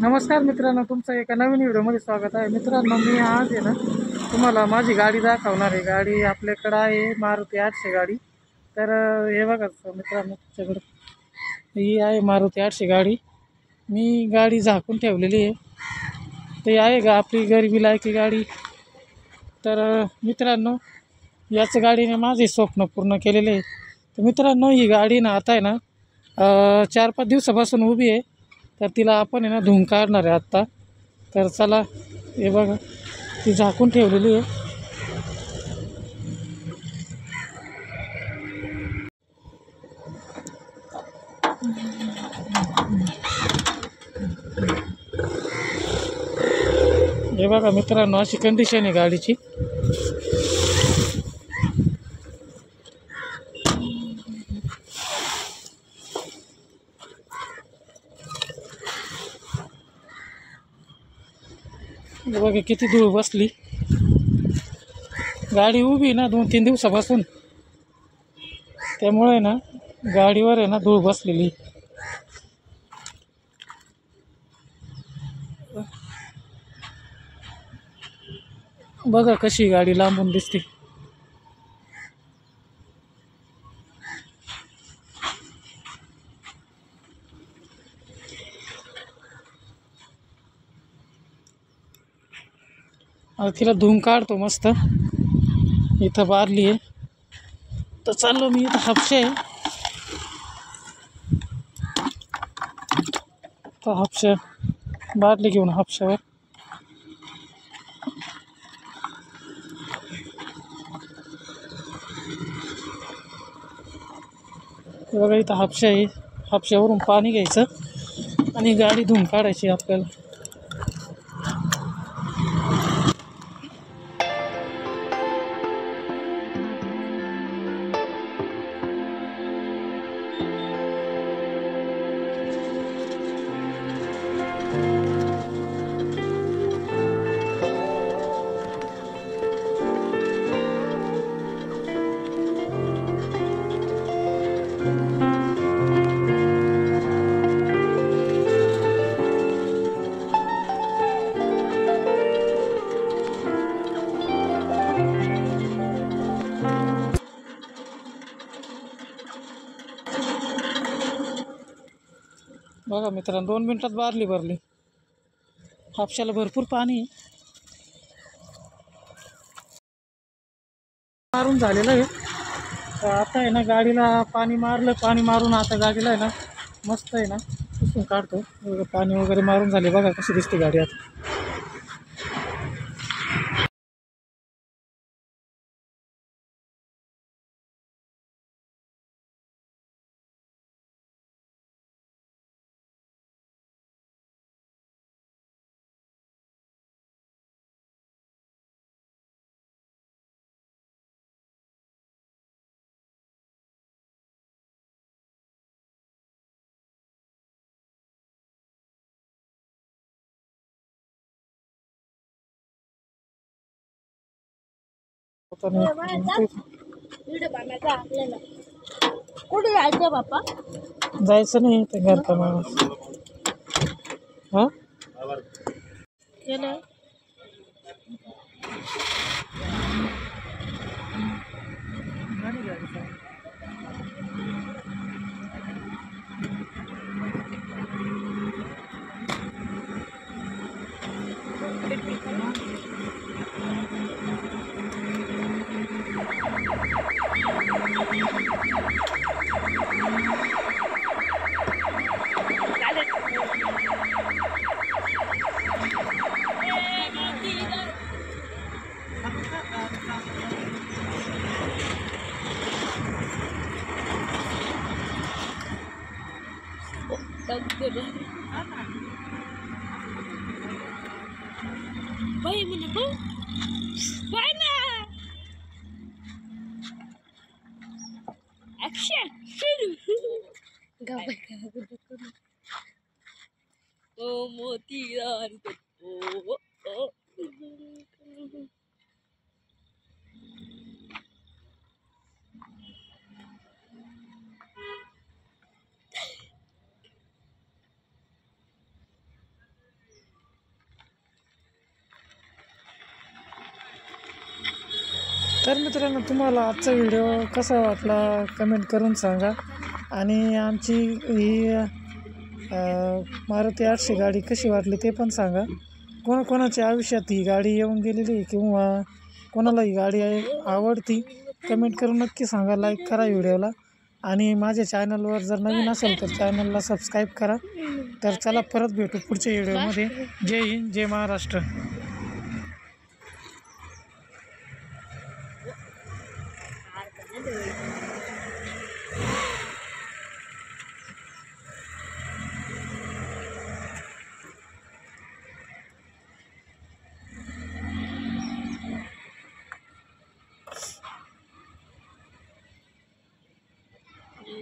नमस्कार मित्रांनो, तुमचं एका नवीन व्हिडिओमध्ये स्वागत आहे. मित्रांनो, मी आज आहे ना तुम्हाला माझी गाडी दाखवणार आहे. गाडी आपल्याकडं आहे मारुती 800 गाडी. तर हे बघा मित्रांनो, तुमच्याकडं ही आहे मारुती 800 गाडी. मी गाडी झाकून ठेवलेली आहे. ते आहे का आपली गरिबी लायकी गाडी. तर मित्रांनो, याच गाडीने माझे स्वप्न पूर्ण केलेले आहे. तर मित्रांनो, ही गाडी ना आता आहे ना 4-5 दिवसापासून उभी आहे. तर तिला आपण आहे ना धुवून काढणार आहे आत्ता. तर चला, हे बघा ती झाकून ठेवलेली आहे. हे बघा मित्रांनो, अशी कंडिशन आहे गाडीची. हे बघा किती धूळ बसली. गाडी उभी ना 2-3 दिवसापासून, त्यामुळे ना गाडीवर आहे ना धूळ बसलेली. बघा कशी गाडी लांबून दिसते. आता तिला धुवून काढतो मस्त. इथं बारली आहे तर चाललो मी. इथं हापशे आहे तर हापशा बारली घेऊन हापशावर. बघा इथं हापशा आहे. हापशावरून पाणी घ्यायचं आणि गाडी धुवून काढायची आपल्याला. बघा मित्रांनो, 2 मिनिटात बारली भरली. हापशाला भरपूर पाणी आहे. मारून झालेलं आहे. तर आता आहे ना गाडीला पाणी मारलं. पाणी मारून आता गाडीला आहे ना मस्त आहे ना पुसून काढतो. पाणी वगैरे मारून झाले. बघा कशी दिसते गाडी आता. कुठे जायचं बाप्पा? जायचं नाही ते घर कामाला. हां केलं बाई म्हणे भाऊ बाय ना ऍक्शन ओ मोतीदार ओ ओ तर मित्रांनो तुम्हाला आजचा व्हिडिओ कसा वाटला कमेंट करून सांगा. आणि आमची ही मारुती 800 गाडी कशी वाटली ते पण सांगा. कोणाकोणाच्या आयुष्यात ही गाडी येऊन गेलेली आहे किंवा कोणाला ही गाडी आवडती कमेंट करून नक्की सांगा. लाईक करा व्हिडिओला आणि माझ्या चॅनलवर जर नवीन असेल तर चॅनलला सबस्क्राईब करा. तर चला परत भेटू पुढच्या व्हिडिओमध्ये. जय हिंद, जय महाराष्ट्र.